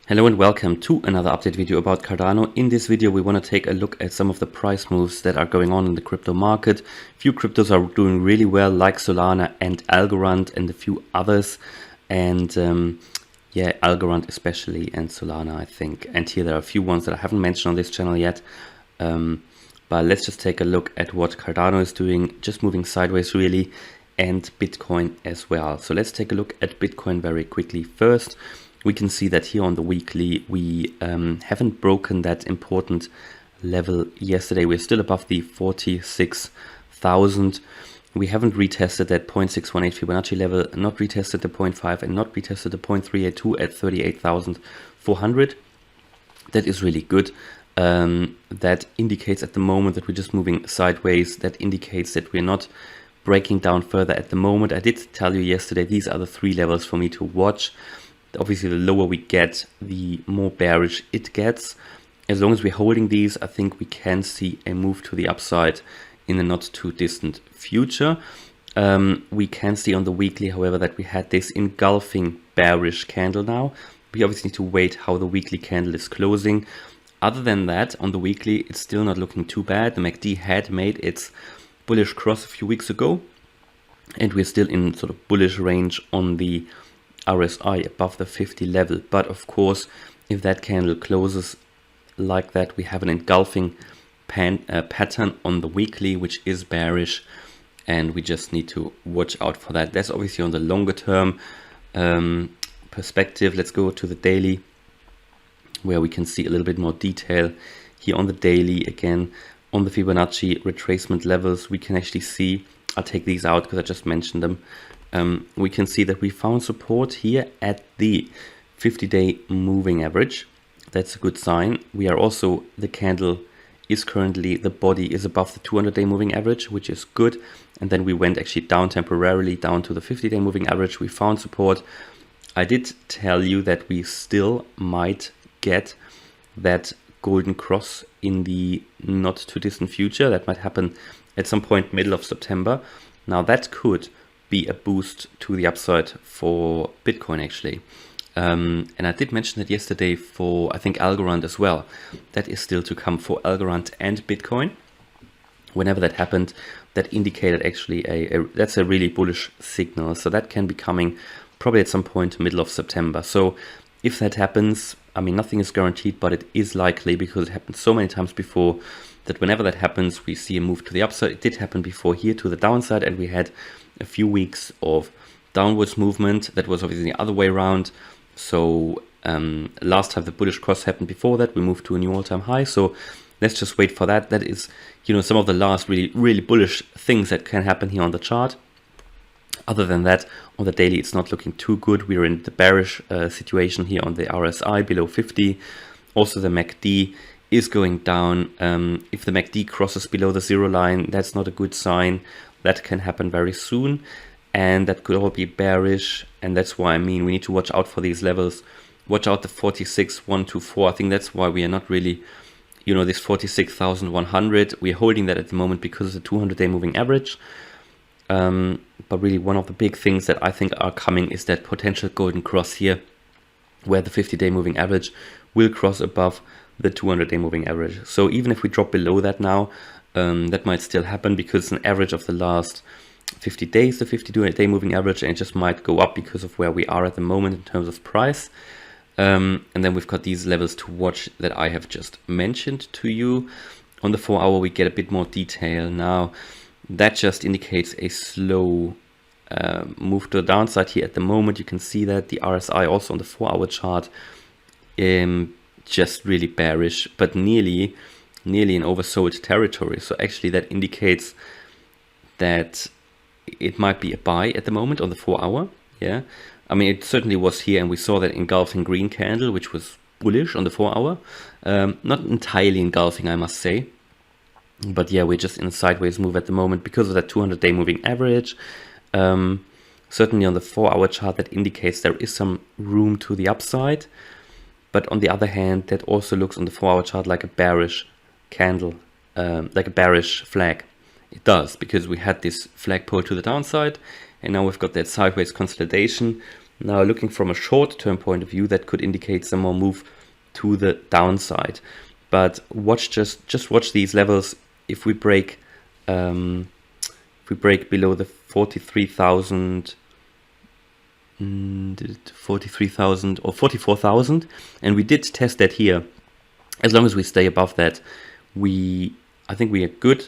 Hello and welcome to another update video about Cardano. In this video we want to take a look at some of the price moves that are going on in the crypto market. Few cryptos are doing really well, like Solana and Algorand and a few others, and yeah, Algorand especially and Solana, I think. And here there are a few ones that I haven't mentioned on this channel yet, but let's just take a look at what Cardano is doing, just moving sideways really, and Bitcoin as well. So let's take a look at Bitcoin very quickly. First, we can see that here on the weekly, we haven't broken that important level yesterday. We're still above the 46,000. We haven't retested that 0.618 Fibonacci level, not retested the 0.5 and not retested the 0.382 at 38,400. That is really good. That indicates at the moment that we're just moving sideways. That indicates that we're not breaking down further at the moment. I did tell you yesterday, these are the three levels for me to watch. Obviously, the lower we get, the more bearish it gets. As long as we're holding these, I think we can see a move to the upside in the not too distant future. We can see on the weekly, however, that we had this engulfing bearish candle now. We obviously need to wait how the weekly candle is closing. Other than that, on the weekly, it's still not looking too bad. The MACD had made its bullish cross a few weeks ago, and we're still in sort of bullish range on the RSI above the 50 level. But of course, if that candle closes like that, we have an engulfing pattern on the weekly, which is bearish, and we just need to watch out for that. That's obviously on the longer term perspective. Let's go to the daily, where we can see a little bit more detail. Here on the daily, again, on the Fibonacci retracement levels, we can actually see, I'll take these out because I just mentioned them. We can see that we found support here at the 50-day moving average. That's a good sign. We are also, the candle is currently, the body is above the 200-day moving average, which is good. And then we went actually down temporarily, down to the 50-day moving average. We found support. I did tell you that we still might get that golden cross in the not too distant future. That might happen at some point middle of September. Now that could be a boost to the upside for Bitcoin actually. And I did mention it yesterday for, I think, Algorand as well. That is still to come for Algorand and Bitcoin. Whenever that happened, that indicated actually that's a really bullish signal. So that can be coming probably at some point middle of September. So if that happens, I mean, nothing is guaranteed, but it is likely because it happened so many times before that whenever that happens, we see a move to the upside. It did happen before here to the downside, and we had a few weeks of downwards movement. That was obviously the other way around. So last time the bullish cross happened before that, we moved to a new all-time high. So let's just wait for that. That is, you know, some of the last really bullish things that can happen here on the chart. Other than that, on the daily, it's not looking too good. We're in the bearish situation here on the RSI below 50. Also, the MACD is going down. If the MACD crosses below the zero line, that's not a good sign. That can happen very soon, and that could all be bearish. And that's why, I mean, we need to watch out for these levels. Watch out the 46,124. I think that's why we are not really, you know, this 46,100. We're holding that at the moment because of the 200-day moving average. But really one of the big things that I think are coming is that potential golden cross here, where the 50-day moving average will cross above the 200-day moving average. So even if we drop below that now, that might still happen because it's an average of the last 50 days, the 52-day moving average, and it just might go up because of where we are at the moment in terms of price. And then we've got these levels to watch that I have just mentioned to you. On the 4-hour, we get a bit more detail now. That just indicates a slow move to the downside here at the moment. You can see that the RSI also on the 4-hour chart, just really bearish, but nearly in oversold territory. So actually that indicates that it might be a buy at the moment on the 4-hour. Yeah, I mean, it certainly was here, and we saw that engulfing green candle, which was bullish on the 4-hour. Not entirely engulfing, I must say. But yeah, we're just in a sideways move at the moment because of that 200-day moving average. Certainly on the 4-hour chart, that indicates there is some room to the upside. But on the other hand, that also looks on the 4-hour chart like a bearish candle, like a bearish flag. It does, because we had this flag pull to the downside, and now we've got that sideways consolidation. Now looking from a short-term point of view, that could indicate some more move to the downside. But watch, just watch these levels. If we break below the 43,000, 43,000 or 44,000, and we did test that here. As long as we stay above that, I think we are good.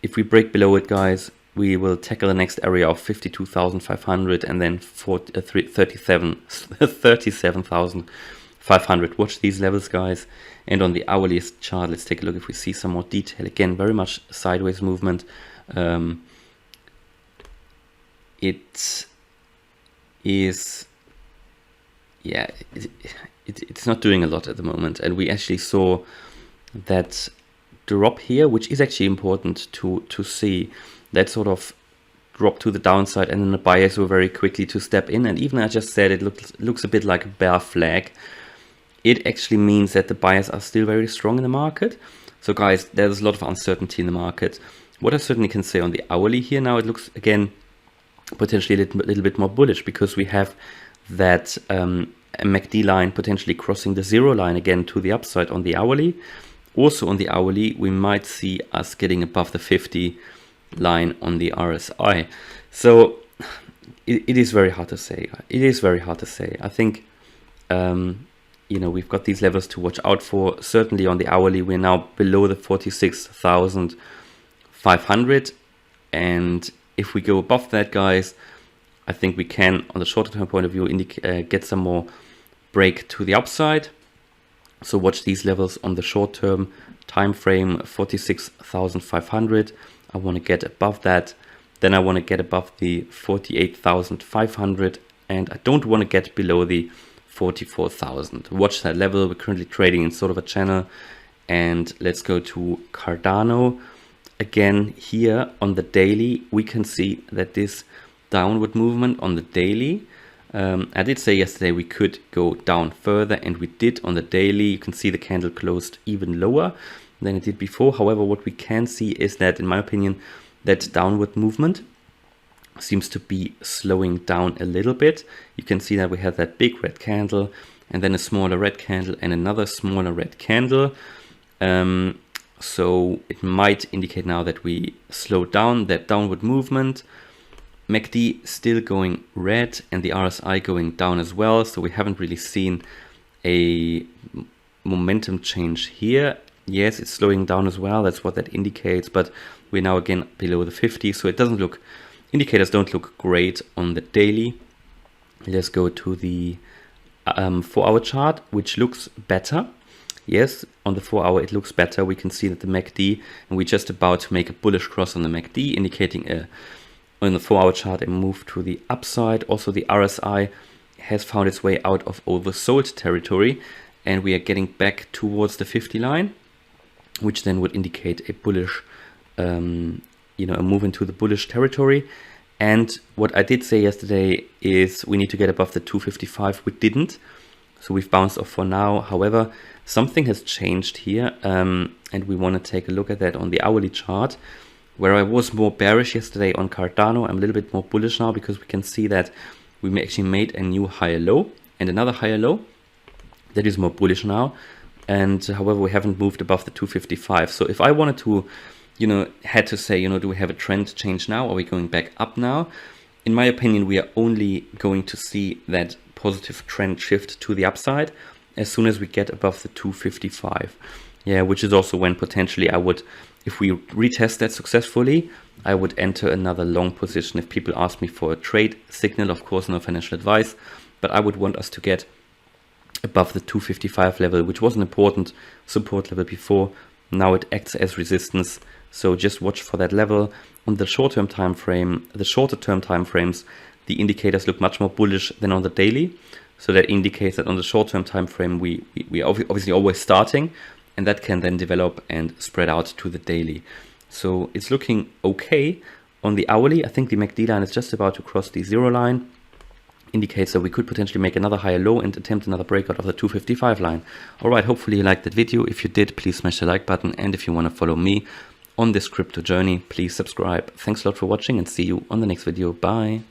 If we break below it, guys, we will tackle the next area of 52,500 and then 37,500. Watch these levels, guys. And on the hourly chart, let's take a look if we see some more detail. Again, very much sideways movement. It is, yeah, it's not doing a lot at the moment. And we actually saw that drop here, which is actually important to see. That sort of drop to the downside, and then the buyers were very quickly to step in. And even I just said it looks a bit like a bear flag. It actually means that the buyers are still very strong in the market. So guys, there's a lot of uncertainty in the market. What I certainly can say on the hourly here now, it looks again potentially a little bit more bullish, because we have that MACD line potentially crossing the 0 line again to the upside on the hourly. Also on the hourly, we might see us getting above the 50 line on the RSI. So it is very hard to say. It is very hard to say. I think, you know, we've got these levels to watch out for. Certainly on the hourly, we're now below the 46,500. And if we go above that, guys, I think we can, on the shorter term point of view, get some more break to the upside. So watch these levels on the short term time frame, 46,500. I want to get above that. Then I want to get above the 48,500, and I don't want to get below the 44,000. Watch that level. We're currently trading in sort of a channel. And let's go to Cardano. Again, here on the daily, we can see that this downward movement on the daily, I did say yesterday we could go down further, and we did on the daily. You can see the candle closed even lower than it did before. However, what we can see is that, in my opinion, that downward movement seems to be slowing down a little bit. You can see that we have that big red candle, and then a smaller red candle, and another smaller red candle. So it might indicate now that we slowed down that downward movement. MACD still going red, and the RSI going down as well. So we haven't really seen a momentum change here. Yes, it's slowing down as well. That's what that indicates. But we're now again below the 50. So it doesn't look, indicators don't look great on the daily. Let's go to the 4-hour chart, which looks better. Yes, on the 4-hour it looks better. We can see that the MACD, and we're just about to make a bullish cross on the MACD, indicating on the 4-hour chart a move to the upside. Also the RSI has found its way out of oversold territory, and we are getting back towards the 50 line, which then would indicate a bullish, a move into the bullish territory. And what I did say yesterday is we need to get above the 255. We didn't, so we've bounced off for now. However, something has changed here, and we want to take a look at that on the hourly chart. Where I was more bearish yesterday on Cardano, I'm a little bit more bullish now, because we can see that we actually made a new higher low and another higher low. That is more bullish now. And however, we haven't moved above the 255. So if I wanted to, had to say, do we have a trend change now? Are we going back up now? In my opinion, we are only going to see that positive trend shift to the upside as soon as we get above the 255. Yeah, which is also when potentially I would, if we retest that successfully, I would enter another long position. If people ask me for a trade signal, of course, no financial advice, but I would want us to get above the 255 level, which was an important support level before. Now it acts as resistance. So just watch for that level. On the short-term time frame, the shorter-term time frames, the indicators look much more bullish than on the daily. So that indicates that on the short-term time frame, we are obviously always starting, and that can then develop and spread out to the daily. So it's looking okay. On the hourly, I think the MACD line is just about to cross the 0 line. Indicates that we could potentially make another higher low and attempt another breakout of the 255 line. All right, hopefully you liked that video. If you did, please smash the like button. And if you want to follow me on this crypto journey, please subscribe. Thanks a lot for watching, and see you on the next video. Bye.